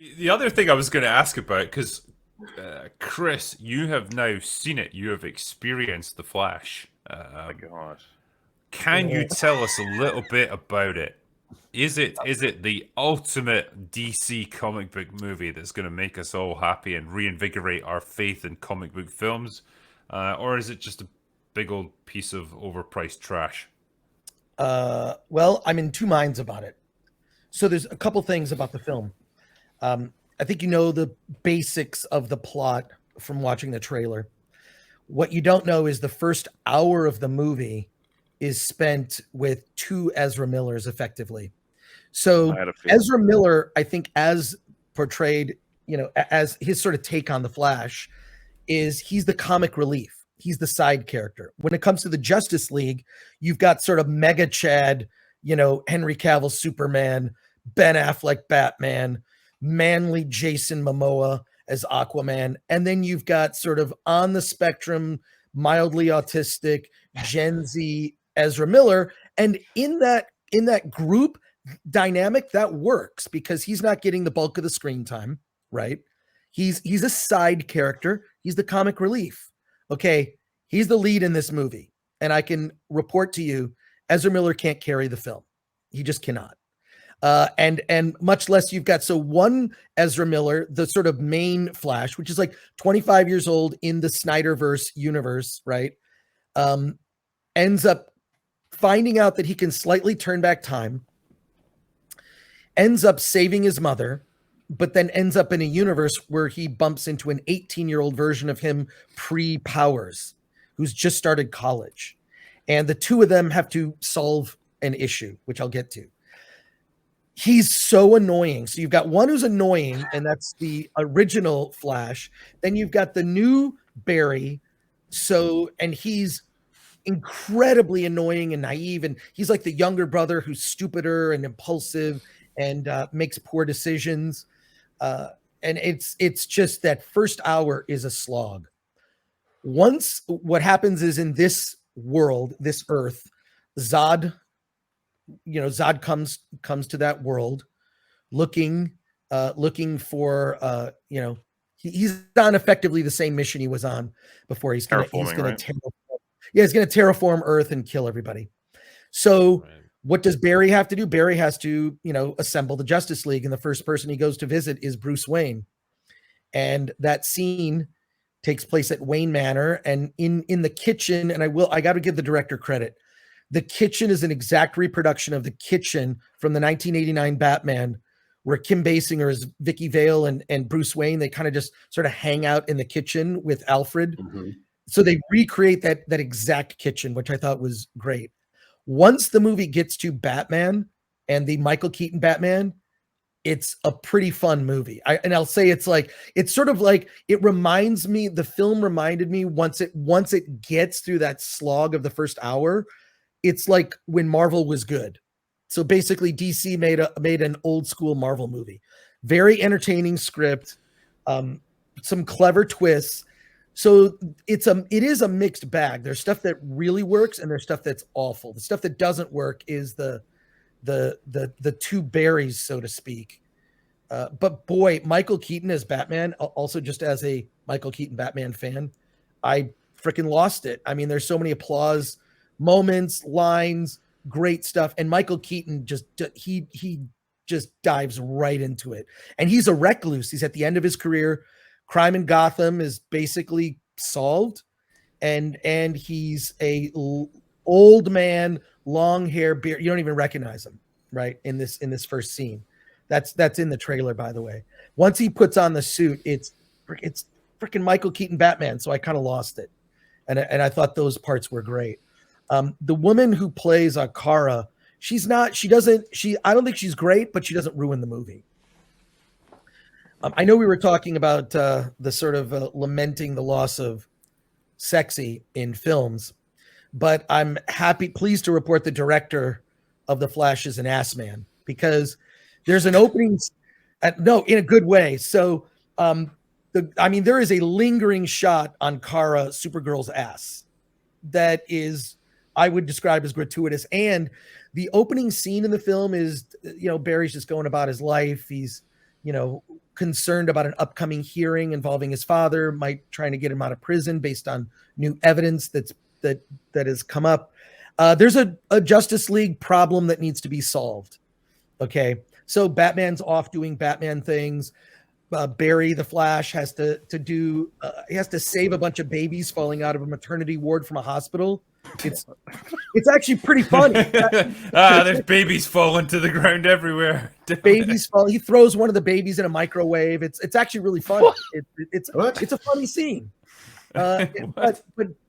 The other thing I was going to ask about, because Chris, you have now seen it, you have experienced the Flash. My gosh. Can you Yeah. tell us a little bit about it? Is it the ultimate DC comic book movie that's going to make us all happy and reinvigorate our faith in comic book films, or is it just a big old piece of overpriced trash? Well, I'm in two minds about it. So there's a couple things about the film. I think you know the basics of the plot from watching the trailer. What you don't know is the first hour of the movie is spent with two Ezra Millers effectively. I So had a feeling. Ezra Miller, I think, as portrayed, as his sort of take on the Flash, is he's the comic relief. He's the side character. When it comes to the Justice League, you've got sort of Mega Chad, Henry Cavill Superman, Ben Affleck Batman, manly Jason Momoa as Aquaman, and then you've got sort of on the spectrum, mildly autistic Gen Z Ezra Miller, and in that group dynamic that works because he's not getting the bulk of the screen time, right? He's a side character. He's the comic relief. Okay, he's the lead in this movie, and I can report to you, Ezra Miller can't carry the film. He just cannot. And much less you've got one Ezra Miller, the sort of main Flash, which is like 25 years old in the Snyderverse universe, right? Um, ends up finding out that he can slightly turn back time, ends up saving his mother, but then ends up in a universe where he bumps into an 18-year-old version of him pre-powers who's just started college. And the two of them have to solve an issue, which I'll get to. He's so annoying. So you've got one who's annoying, and that's the original Flash. Then you've got the new Barry. And he's incredibly annoying and naive, and he's like the younger brother who's stupider and impulsive and makes poor decisions. And it's just that first hour is a slog. Once what happens is in this world, this Earth, Zod, Zod comes to that world looking for he's on effectively the same mission he was on before. He's gonna Terraforming, right? he's gonna terraform Earth and kill everybody. So Right. what does Barry have to do? Barry has to, assemble the Justice League, and the first person he goes to visit is Bruce Wayne. And that scene takes place at Wayne Manor, and in the kitchen, and I got to give the director credit. The kitchen is an exact reproduction of the kitchen from the 1989 Batman, where Kim Basinger is Vicky Vale and Bruce Wayne. They kind of just sort of hang out in the kitchen with Alfred. Mm-hmm. So they recreate that exact kitchen, which I thought was great. Once the movie gets to Batman and the Michael Keaton Batman, it's a pretty fun movie. I'll say it's sort of like the film reminded me once it gets through that slog of the first hour, it's like when Marvel was good. So basically DC made an old school Marvel movie. Very entertaining script, some clever twists. So it is a mixed bag. There's stuff that really works and there's stuff that's awful. The stuff that doesn't work is the two berries, so to speak. But boy, Michael Keaton as Batman, also just as a Michael Keaton Batman fan, I freaking lost it. I mean, there's so many applause moments, lines, great stuff, and Michael Keaton he just dives right into it. And he's a recluse. He's at the end of his career. Crime in Gotham is basically solved, and he's old man, long hair, beard. You don't even recognize him, right? In this first scene, that's in the trailer, by the way. Once he puts on the suit, it's freaking Michael Keaton Batman. So I kind of lost it, and I thought those parts were great. The woman who plays Kara, I don't think she's great, but she doesn't ruin the movie. I know we were talking about the sort of lamenting the loss of sexy in films, but I'm pleased to report the director of The Flash is an ass man, because there's an opening, no, in a good way. So, there is a lingering shot on Kara, Supergirl's ass that is, I would describe as gratuitous. And the opening scene in the film is, Barry's just going about his life. He's, concerned about an upcoming hearing involving his father, might trying to get him out of prison based on new evidence that has come up. There's a Justice League problem that needs to be solved. Okay, so Batman's off doing Batman things. Barry the Flash has to do. He has to save a bunch of babies falling out of a maternity ward from a hospital. It's actually pretty funny. There's babies falling to the ground everywhere. Babies fall. He throws one of the babies in a microwave. It's actually really funny. It's a funny scene. But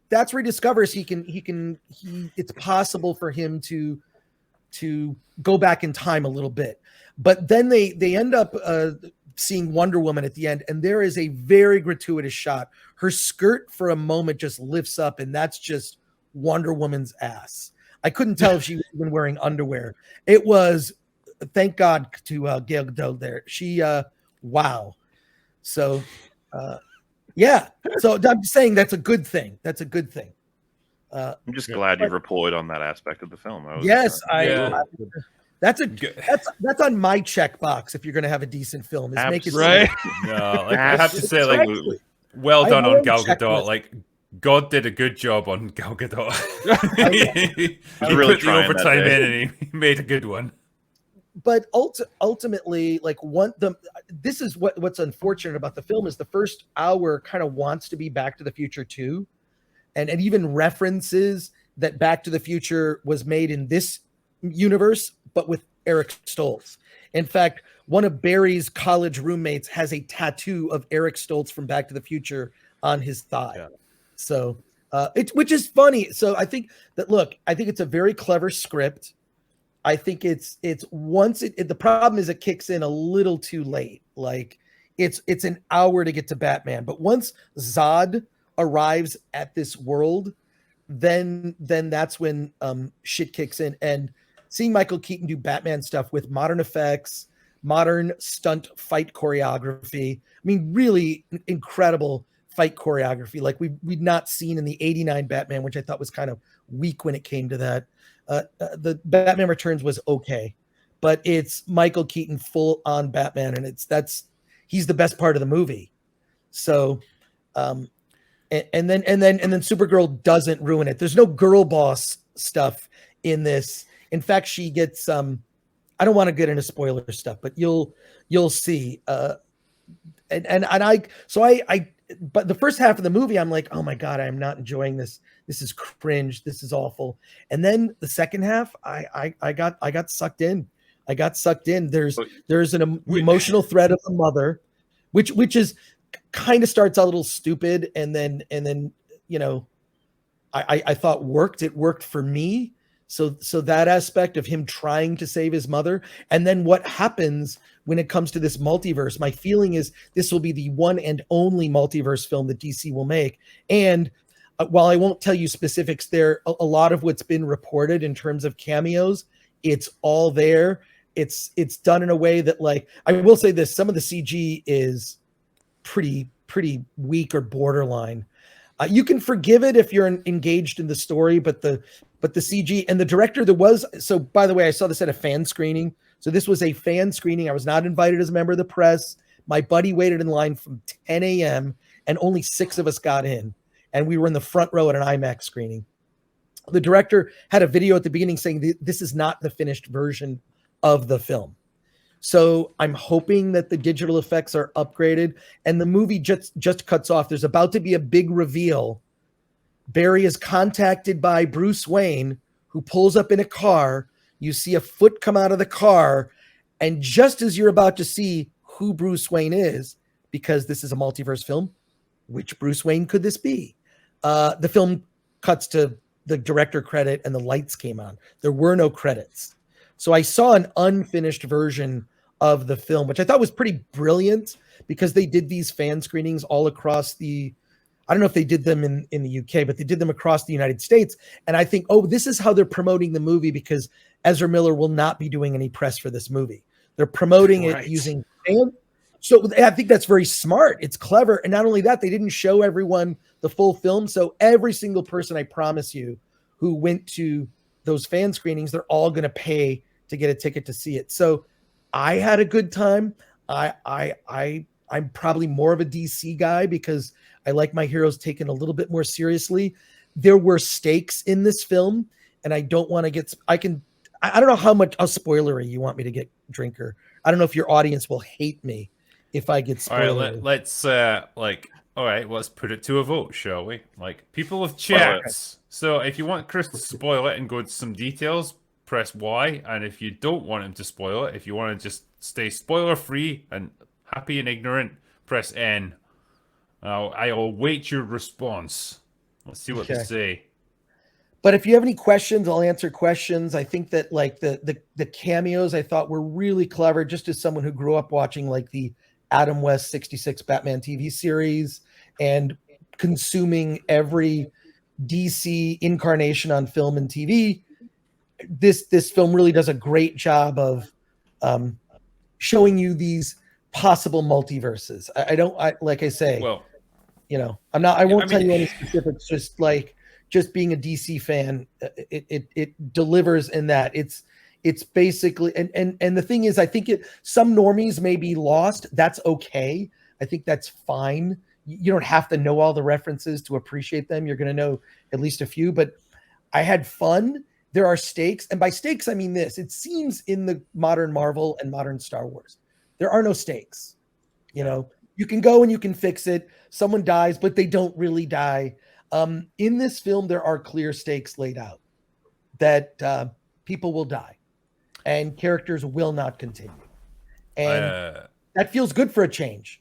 that's where he discovers it's possible for him to go back in time a little bit. But then they end up seeing Wonder Woman at the end, and there is a very gratuitous shot. Her skirt for a moment just lifts up, and that's just Wonder Woman's ass. I couldn't tell if she was even wearing underwear. It was, thank God to Gal Gadot there. She, wow. So, yeah. So I'm saying that's a good thing. That's a good thing. I'm just glad you reported on that aspect of the film. That's on my checkbox if you're going to have a decent film. Is make it right. No, like, I have to say, like, well done on Gal Gadot. Like, God did a good job on Gal Gadot. he really put the overtime in, and he made a good one. But ultimately, like, this is what's unfortunate about the film is the first hour kind of wants to be Back to the Future 2, and even references that Back to the Future was made in this universe, but with Eric Stoltz. In fact, one of Barry's college roommates has a tattoo of Eric Stoltz from Back to the Future on his thigh. Yeah. So, which is funny. So I think it's a very clever script. I think the problem is it kicks in a little too late. Like it's an hour to get to Batman, but once Zod arrives at this world, then that's when shit kicks in. And seeing Michael Keaton do Batman stuff with modern effects, modern stunt fight choreography. I mean, really incredible fight choreography like we'd not seen in the 89 Batman, which I thought was kind of weak when it came to that. The Batman Returns was okay, but it's Michael Keaton full on Batman, and he's the best part of the movie. So, and then Supergirl doesn't ruin it. There's no girl boss stuff in this. In fact, she gets I don't want to get into spoiler stuff, but you'll see. But the first half of the movie, I'm like, oh my God, I'm not enjoying this. This is cringe. This is awful. And then the second half, I got sucked in. I got sucked in. There's an emotional thread of the mother, which is kind of starts out a little stupid, and then I thought worked. It worked for me. So that aspect of him trying to save his mother, and then what happens when it comes to this multiverse, my feeling is this will be the one and only multiverse film that DC will make. And while I won't tell you specifics there, a lot of what's been reported in terms of cameos, it's all there. It's done in a way that, like, I will say this, some of the CG is pretty weak or borderline. You can forgive it if you're engaged in the story, but the CG and the director so by the way, I saw this at a fan screening. So this was a fan screening. I was not invited as a member of the press. My buddy waited in line from 10 a.m. and only 6 of us got in. And we were in the front row at an IMAX screening. The director had a video at the beginning saying this is not the finished version of the film. So I'm hoping that the digital effects are upgraded and the movie just cuts off. There's about to be a big reveal. Barry is contacted by Bruce Wayne, who pulls up in a car. You see a foot come out of the car, and just as you're about to see who Bruce Wayne is, because this is a multiverse film, which Bruce Wayne could this be? The film cuts to the director credit and the lights came on. There were no credits. So I saw an unfinished version of the film, which I thought was pretty brilliant because they did these fan screenings all across I don't know if they did them in the UK, but they did them across the United States. And I think, this is how they're promoting the movie, because Ezra Miller will not be doing any press for this movie. They're promoting it using fan. So I think that's very smart. It's clever. And not only that, they didn't show everyone the full film. So every single person, I promise you, who went to those fan screenings, they're all going to pay to get a ticket to see it. So I had a good time. I'm probably more of a DC guy because I like my heroes taken a little bit more seriously. There were stakes in this film, and I don't want to get. I don't know how spoilery you want me to get, Drinker. I don't know if your audience will hate me if I get All spoilery. right, let's all right, let's put it to a vote, shall we? Like, people of Spoil it. chats. So if you want Chris to spoil it and go into some details, press Y. And if you don't want him to spoil it, if you want to just stay spoiler free and happy and ignorant, press N. I'll await your response. Let's see what they Okay. say. But if you have any questions, I'll answer questions. I think that like the cameos I thought were really clever, just as someone who grew up watching like the Adam West 66 Batman TV series and consuming every DC incarnation on film and TV. This film really does a great job of showing you these possible multiverses. Like I say, Well, I won't tell you any specifics, just being a DC fan, it delivers in that. It's basically, and the thing is, I think some normies may be lost. That's okay. I think that's fine. You don't have to know all the references to appreciate them. You're going to know at least a few, but I had fun. There are stakes. And by stakes, I mean this. It seems in the modern Marvel and modern Star Wars, there are no stakes. You can go and you can fix it. Someone dies, but they don't really die. In this film, there are clear stakes laid out that people will die and characters will not continue. And that feels good for a change.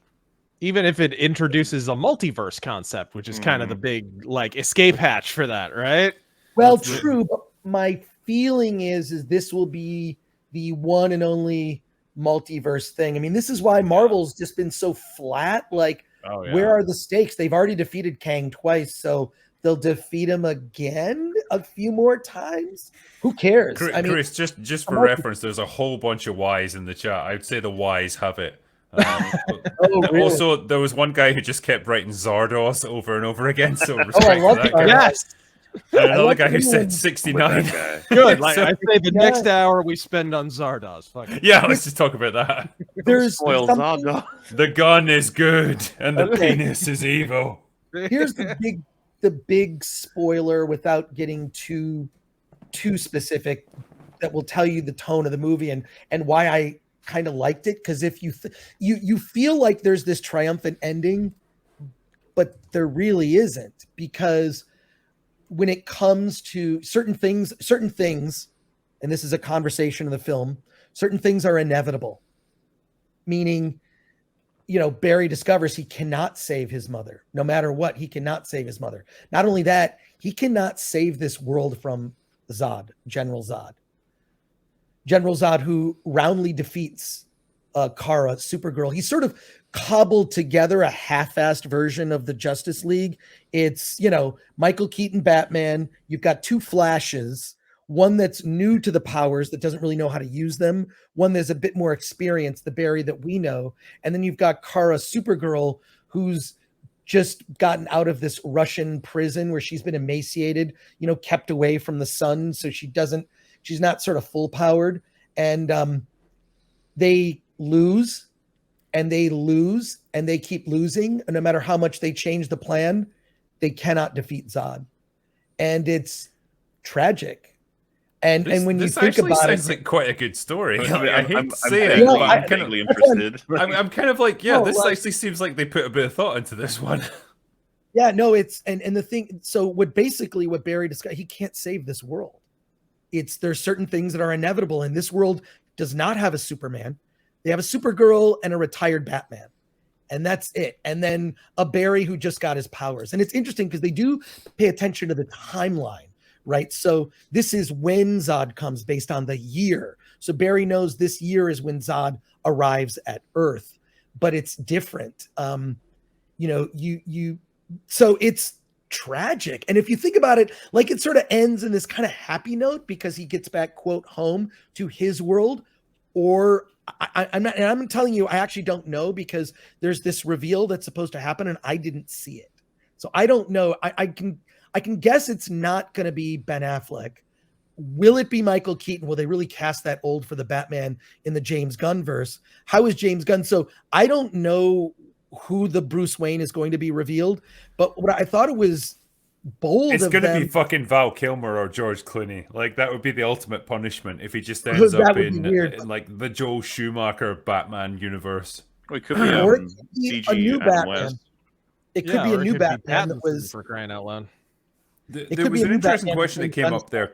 Even if it introduces a multiverse concept, which is kind of the big like escape hatch for that, right? Well, true. But my feeling is this will be the one and only multiverse thing. I mean, this is why Marvel's just been so flat. Like, where are the stakes? They've already defeated Kang twice, so they'll defeat him again a few more times. Who cares? Chris, just for reference, there's a whole bunch of Ys in the chat. I'd say the Ys have it. Really? Also, there was one guy who just kept writing Zardos over and over again. So I respect love to that that. guy. Yes. And another guy who said 69. Good. Like So- I say, the next hour we spend on Zardoz. Fuck it. Yeah, let's just talk about that. There's Spoil something- Zardoz. The gun is good, and the Okay. penis is evil. Here's the big spoiler without getting too specific that will tell you the tone of the movie and why I kind of liked it. Because if you feel like there's this triumphant ending, but there really isn't, because when it comes to certain things, and this is a conversation in the film, certain things are inevitable. Meaning, Barry discovers he cannot save his mother. No matter what, he cannot save his mother. Not only that, he cannot save this world from Zod, General Zod. General Zod, who roundly defeats Kara, Supergirl. He's sort of cobbled together a half-assed version of the Justice League. It's, Michael Keaton Batman. You've got two Flashes, one that's new to the powers that doesn't really know how to use them, one that's a bit more experienced, the Barry that we know. And then you've got Kara, Supergirl, who's just gotten out of this Russian prison where she's been emaciated, kept away from the sun. So she's not sort of full powered. And they lose and they lose and they keep losing. And no matter how much they change the plan, they cannot defeat Zod. And it's tragic. And when you think about sounds it, like quite a good story. I I hate I'm to say it, No, but I'm kind of interested. I'm kind of like, yeah, No, this like- actually seems like they put a bit of thought into this one. yeah, no, it's and the thing. So what Barry discussed, he can't save this world. There's certain things that are inevitable, and this world does not have a Superman. They have a Supergirl and a retired Batman, and that's it. And then a Barry who just got his powers. And it's interesting because they do pay attention to the timeline, right? So this is when Zod comes based on the year. So Barry knows this year is when Zod arrives at Earth, but it's different. So it's tragic. And if you think about it, like it sort of ends in this kind of happy note because he gets back, quote, home to his world. Or I'm telling you, I actually don't know, because there's this reveal that's supposed to happen and I didn't see it. So I don't know. I can guess it's not going to be Ben Affleck, will it be Michael Keaton? Will they really cast that old for the Batman in the James Gunn verse? How is James Gunn? So I don't know who the Bruce Wayne is going to be revealed, but what I thought it was bold It's of going to them. be fucking Val Kilmer or George Clooney. Like, that would be the ultimate punishment if he just ends That up would be weird. in like the Joel Schumacher Batman universe. Well, it could be Or it could be CG a new Adam Batman. West. It could be a or it new could be Batman that Pattinson, was. for crying out loud. There could was be a an new interesting Batman question that with came James up there,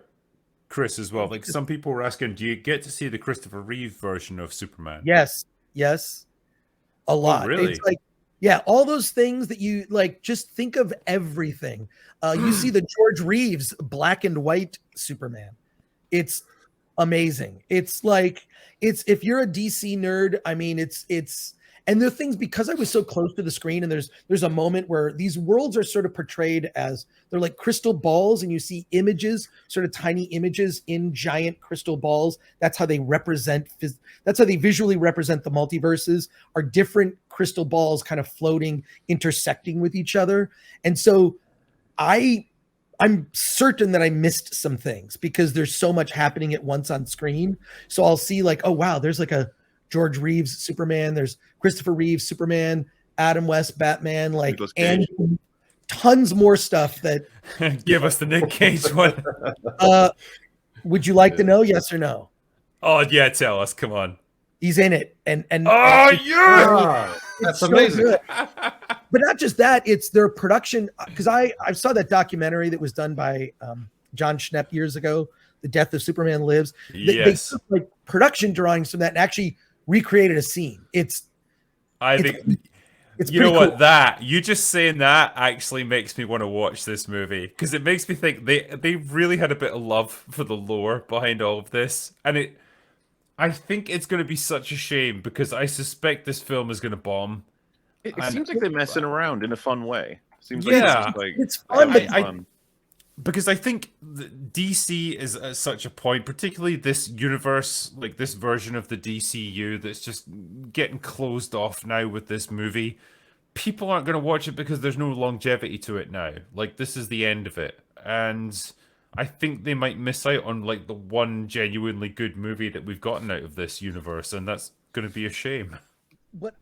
Chris, as well. Like, some people were asking, do you get to see the Christopher Reeve version of Superman? Yes, a lot. really? It's like, yeah, all those things that you like. Just think of everything. You see the George Reeves black and white Superman. It's amazing. It's like if you're a DC nerd, I mean, it's and the things, because I was so close to the screen, and there's a moment where these worlds are sort of portrayed as they're like crystal balls, and you see images, sort of tiny images in giant crystal balls. That's how they represent. That's how they visually represent the multiverses, are different crystal balls kind of floating, intersecting with each other. And so I'm certain that I missed some things because there's so much happening at once on screen. So I'll see like, oh wow, there's like a George Reeves Superman, there's Christopher Reeves Superman, Adam West Batman, like, and tons more stuff that Give us the Nick Cage one. Would you like to know? Yes or no? Oh yeah, tell us. Come on. He's in it, and Oh yeah. Oh, that's so amazing. good. But not just that, it's their production, because I saw that documentary that was done by John Schnepp years ago, The Death of Superman Lives. They took like production drawings from that and actually recreated a scene. I think it's you know pretty what, cool. that you just saying that actually makes me want to watch this movie, because it makes me think they really had a bit of love for the lore behind all of this, and I think it's going to be such a shame because I suspect this film is going to bomb. It seems like they're messing around in a fun way. Seems Yeah. like It's fun, but fun. Because I think DC is at such a point, particularly this universe, like this version of the DCU that's just getting closed off now with this movie. People aren't going to watch it because there's no longevity to it now. Like, this is the end of it. And I think they might miss out on like the one genuinely good movie that we've gotten out of this universe, and that's going to be a shame.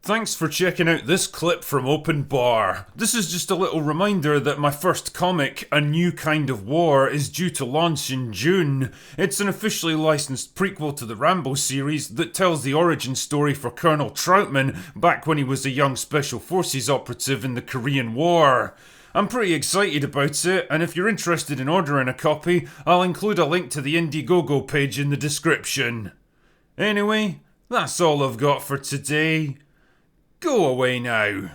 Thanks for checking out this clip from Open Bar. This is just a little reminder that my first comic, A New Kind of War, is due to launch in June. It's an officially licensed prequel to the Rambo series that tells the origin story for Colonel Troutman back when he was a young Special Forces operative in the Korean War. I'm pretty excited about it, and if you're interested in ordering a copy, I'll include a link to the Indiegogo page in the description. Anyway, that's all I've got for today. Go away now.